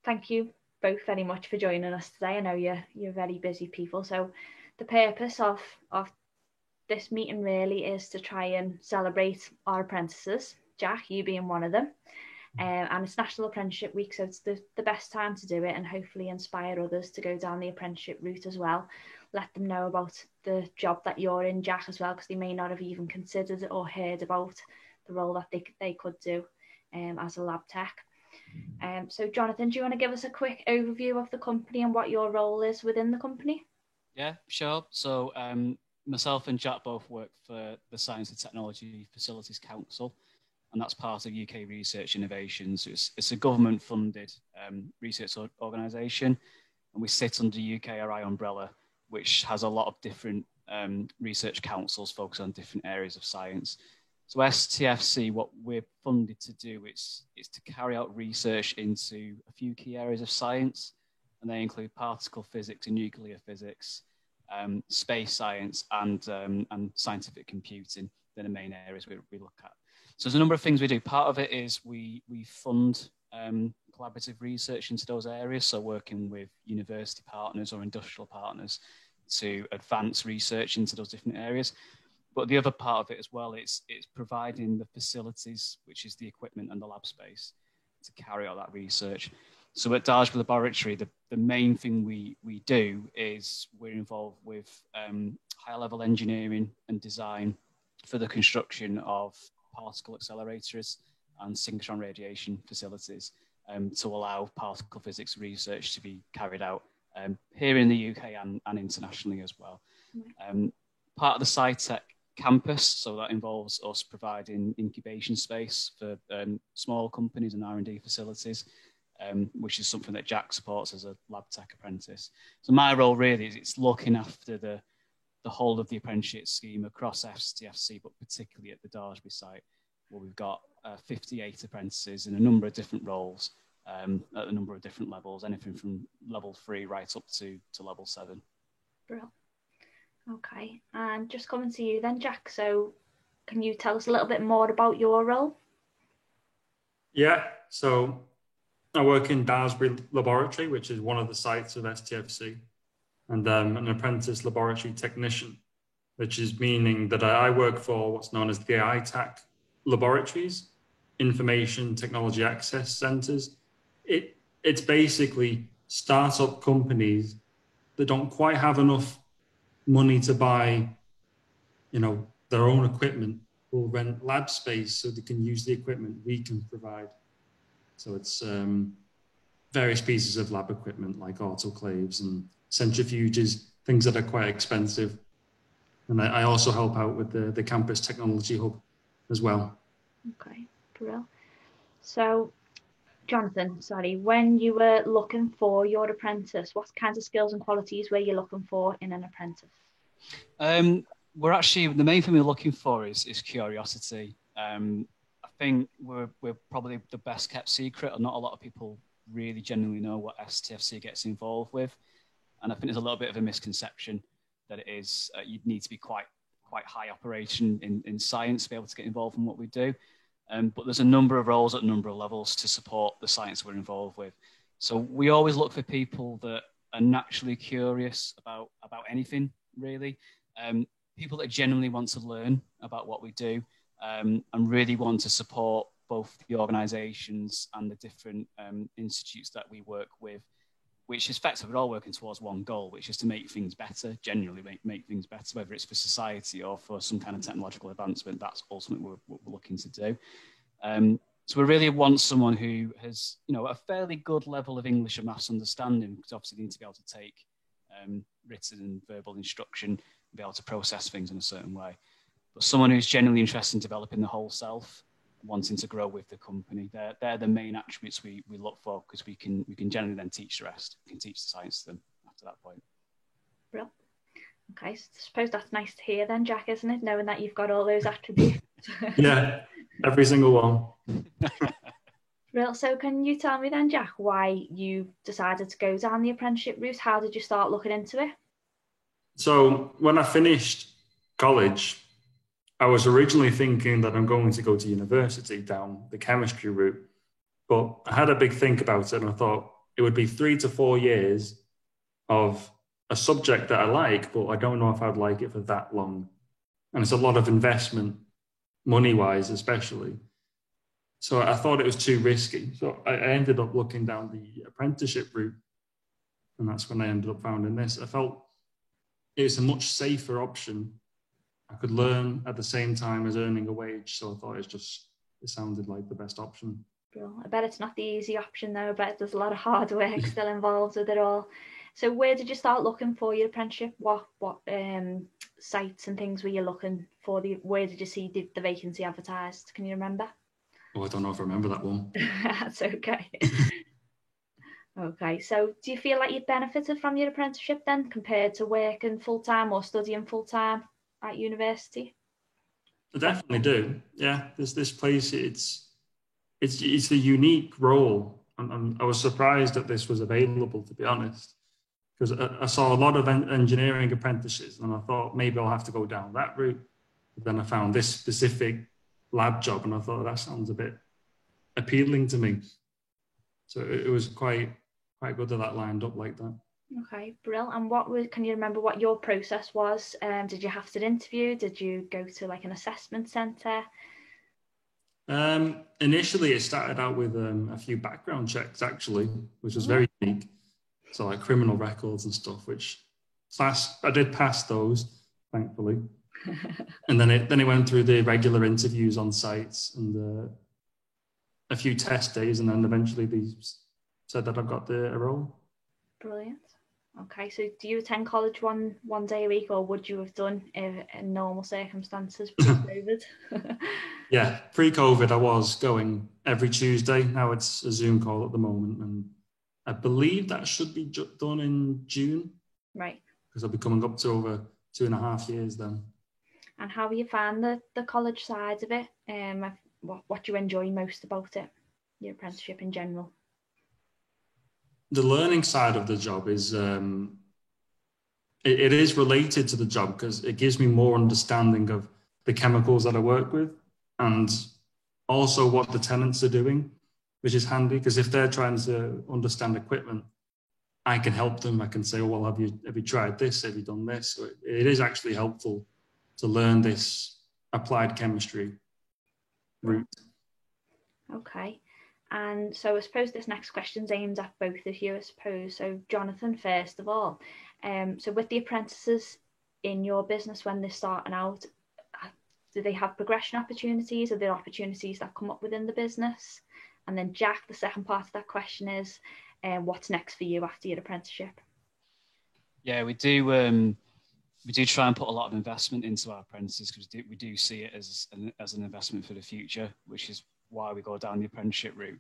thank you both very much for joining us today. I know you're very busy people, so the purpose of this meeting really is to try and celebrate our apprentices, Jack, you being one of them. And it's National Apprenticeship Week, so it's the best time to do it, and hopefully inspire others to go down the apprenticeship route as well. Let them know about the job that you're in, Jack, as well, because they may not have even considered or heard about the role that they could do as a lab tech. So Jonathan, do you want to give us a quick overview of the company and what your role is within the company? Yeah, sure. So myself and Jack both work for the Science and Technology Facilities Council, and that's part of UK Research Innovations. It's a government-funded research organisation, and we sit under UKRI umbrella, which has a lot of different research councils focused on different areas of science. So STFC, what we're funded to do is to carry out research into a few key areas of science, and they include particle physics and nuclear physics, space science, and scientific computing. They're the main areas we look at. So there's a number of things we do. Part of it is we fund collaborative research into those areas, so working with university partners or industrial partners to advance research into those different areas. But the other part of it as well, it's providing the facilities, which is the equipment and the lab space, to carry out that research. So at Daresbury Laboratory, the main thing we do is we're involved with higher level engineering and design for the construction of particle accelerators and synchrotron radiation facilities to allow particle physics research to be carried out here in the UK and internationally as well. Part of the SciTech campus, so that involves us providing incubation space for small companies and R&D facilities, which is something that Jack supports as a lab tech apprentice. So my role really is it's looking after the whole of the apprenticeship scheme across STFC, but particularly at the Daresbury site, where we've got 58 apprentices in a number of different roles at a number of different levels, anything from level 3 right up to level 7. Brilliant. Okay, and just coming to you then, Jack. So can you tell us a little bit more about your role? Yeah, so I work in Daresbury Laboratory, which is one of the sites of STFC, and an apprentice laboratory technician, which is meaning that I work for what's known as the ITAC laboratories, Information Technology Access Centres. It's basically startup companies that don't quite have enough money to buy, their own equipment, will rent lab space so they can use the equipment we can provide. So it's various pieces of lab equipment like autoclaves and centrifuges, things that are quite expensive. And I also help out with the campus technology hub as well. Okay, brilliant. So, Jonathan, when you were looking for your apprentice, what kinds of skills and qualities were you looking for in an apprentice? We're actually, the main thing we're looking for is curiosity. I think we're probably the best kept secret, and not a lot of people really genuinely know what STFC gets involved with. And I think there's a little bit of a misconception that it is, you'd need to be quite high operation in science to be able to get involved in what we do. But there's a number of roles at a number of levels to support the science we're involved with. So we always look for people that are naturally curious about anything, really. People that genuinely want to learn about what we do and really want to support both the organisations and the different institutes that we work with, which is effectively we're all working towards one goal, which is to make things better, generally make things better, whether it's for society or for some kind of technological advancement. That's ultimately what we're looking to do. So we really want someone who has, a fairly good level of English and maths understanding, because obviously they need to be able to take written and verbal instruction and be able to process things in a certain way. But someone who's genuinely interested in developing the whole self, wanting to grow with the company. They're the main attributes we look for, because we can generally then teach the rest. We can teach the science to them after that point. Brilliant. Okay, so I suppose that's nice to hear then, Jack, isn't it? Knowing that you've got all those attributes. Yeah, every single one. Real. So can you tell me then, Jack, why you decided to go down the apprenticeship route? How did you start looking into it? So when I finished college, I was originally thinking that I'm going to go to university down the chemistry route, but I had a big think about it and I thought, it would be 3 to 4 years of a subject that I like, but I don't know if I'd like it for that long. And it's a lot of investment, money-wise especially. So I thought it was too risky. So I ended up looking down the apprenticeship route. And that's when I ended up finding this. I felt it was a much safer option. I could learn at the same time as earning a wage. So I thought it sounded like the best option. Well, I bet it's not the easy option though. I bet there's a lot of hard work still involved with it all. So where did you start looking for your apprenticeship? What sites and things were you looking for? Where did you see the vacancy advertised? Can you remember? Oh, I don't know if I remember that one. That's okay. Okay, so do you feel like you've benefited from your apprenticeship then compared to working full-time or studying full-time at university? I definitely do. Yeah, this place, it's a unique role. I was surprised that this was available, to be honest, because I saw a lot of engineering apprentices and I thought maybe I'll have to go down that route. But then I found this specific lab job and I thought that sounds a bit appealing to me. So it was quite good that lined up like that. Okay, brilliant. And can you remember what your process was? Did you have to interview? Did you go to like an assessment centre? Initially, it started out with a few background checks, actually, which was very unique. So like criminal records and stuff, which I did pass those, thankfully. And then it went through the regular interviews on sites and a few test days, and then eventually they said that I've got the role. Brilliant. Okay, so do you attend college one day a week, or would you have done in normal circumstances pre-COVID? Yeah, pre-COVID I was going every Tuesday. Now it's a Zoom call at the moment, and I believe that should be done in June. Right. Because I'll be coming up to over 2.5 years then. And how have you found the college side of it? What do you enjoy most about it, your apprenticeship in general? The learning side of the job is, it is related to the job because it gives me more understanding of the chemicals that I work with and also what the tenants are doing, which is handy because if they're trying to understand equipment, I can help them. I can say, oh, well, have you tried this? Have you done this? So it is actually helpful to learn this applied chemistry route. Okay. And so I suppose this next question's aimed at both of you, I suppose. So Jonathan, first of all, so with the apprentices in your business when they're starting out, do they have progression opportunities? Are there opportunities that come up within the business? And then Jack, the second part of that question is, what's next for you after your apprenticeship? Yeah, we do try and put a lot of investment into our apprentices because we do see it as an investment for the future, which is why we go down the apprenticeship route,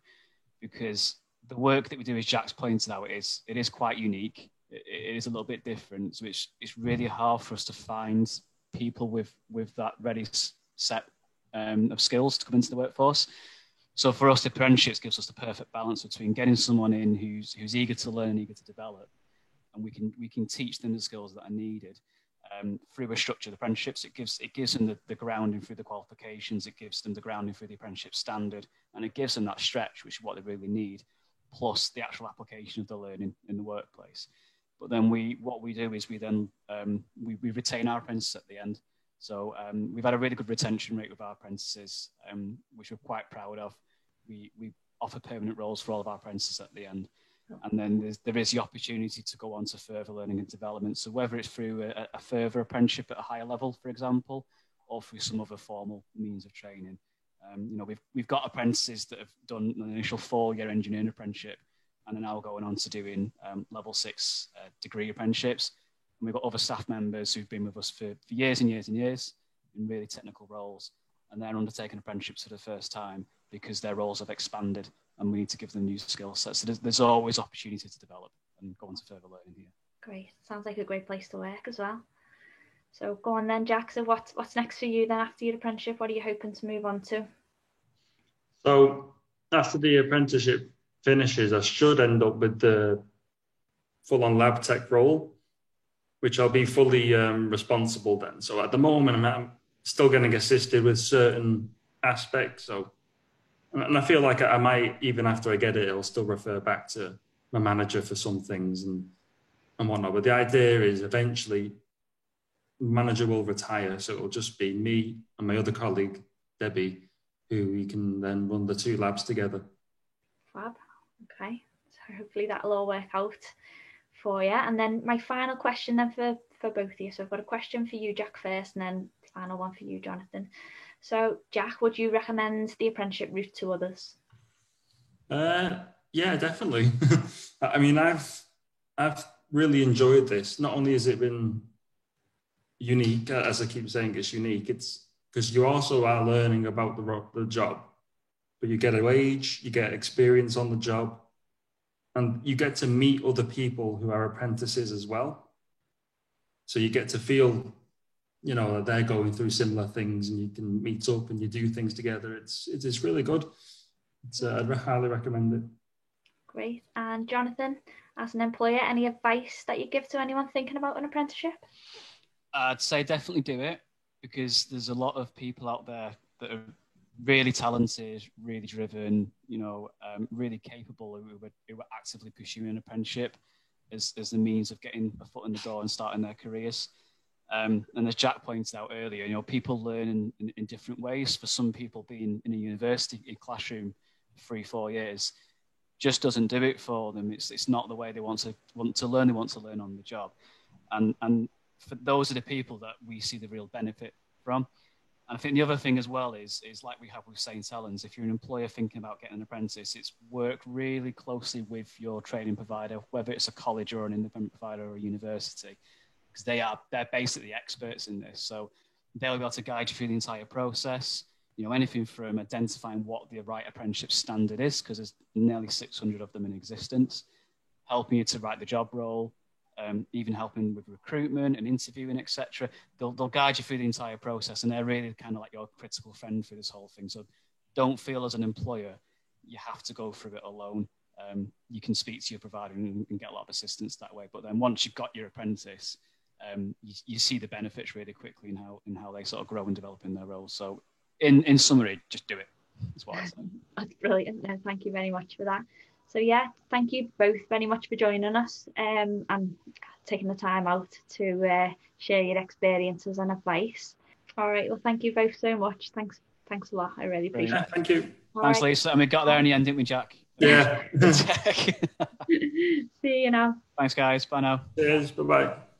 because the work that we do, as Jack's pointed out, it is quite unique. It is a little bit different, so it's really hard for us to find people with that ready set of skills to come into the workforce. So for us, the apprenticeships gives us the perfect balance between getting someone in who's eager to learn, eager to develop, and we can teach them the skills that are needed. Through a structured apprenticeships, it gives them the grounding through the qualifications, it gives them the grounding through the apprenticeship standard, and it gives them that stretch, which is what they really need, plus the actual application of the learning in the workplace. But then what we do is we retain our apprentices at the end. So we've had a really good retention rate with our apprentices, which we're quite proud of. We offer permanent roles for all of our apprentices at the end. And then there is the opportunity to go on to further learning and development. So whether it's through a further apprenticeship at a higher level, for example, or through some other formal means of training. We've got apprentices that have done an initial 4-year engineering apprenticeship and are now going on to doing level 6 degree apprenticeships. And we've got other staff members who've been with us for years and years and years in really technical roles. And they're undertaking apprenticeships for the first time because their roles have expanded and we need to give them new skill sets. So there's always opportunity to develop and go on to further learning here. Great. Sounds like a great place to work as well. So go on then, Jack. So what's next for you then after your apprenticeship? What are you hoping to move on to? So after the apprenticeship finishes, I should end up with the full-on lab tech role, which I'll be fully responsible then. So at the moment, I'm still getting assisted with certain aspects. And I feel like I might, even after I get it, it'll still refer back to my manager for some things and whatnot. But the idea is eventually the manager will retire, so it'll just be me and my other colleague, Debbie, who we can then run the 2 labs together. Fab. Okay. So hopefully that'll all work out for you. And then my final question then for both of you. So I've got a question for you, Jack, first, and then the final one for you, Jonathan. So Jack, would you recommend the apprenticeship route to others? Yeah, definitely. I mean, I've really enjoyed this. Not only has it been unique, as I keep saying, it's unique. It's because you also are learning about the job, but you get a wage, you get experience on the job, and you get to meet other people who are apprentices as well. So you get to feel, you know, that they're going through similar things, and you can meet up and you do things together. It's really good. I'd highly recommend it. Great. And Jonathan, as an employer, any advice that you give to anyone thinking about an apprenticeship? I'd say definitely do it, because there's a lot of people out there that are really talented, really driven, you know, really capable, who are actively pursuing an apprenticeship as the means of getting a foot in the door and starting their careers. And as Jack pointed out earlier, you know, people learn in different ways. For some people, being in a university classroom for 3-4 years just doesn't do it for them. It's not the way they want to learn. They want to learn on the job, and for those are the people that we see the real benefit from. And I think the other thing as well is like we have with St. Helens, if you're an employer thinking about getting an apprentice, it's work really closely with your training provider, whether it's a college or an independent provider or a university, because they're basically experts in this. So they'll be able to guide you through the entire process. You know, anything from identifying what the right apprenticeship standard is, because there's nearly 600 of them in existence, helping you to write the job role, even helping with recruitment and interviewing, etc. They'll guide you through the entire process, and they're really kind of like your critical friend through this whole thing. So don't feel as an employer you have to go through it alone. You can speak to your provider and get a lot of assistance that way. But then once you've got your apprentice, you see the benefits really quickly in how they sort of grow and develop in their roles. So in summary, just do it. That's what I say. That's brilliant. No, thank you very much for that. So yeah, thank you both very much for joining us and taking the time out to share your experiences and advice. All right, well, thank you both so much. Thanks a lot. I really appreciate it. Thank you. Thanks, Lisa. And we got there in the end, didn't we, Jack? Yeah. See you now. Thanks, guys. Bye now. Cheers. Bye-bye.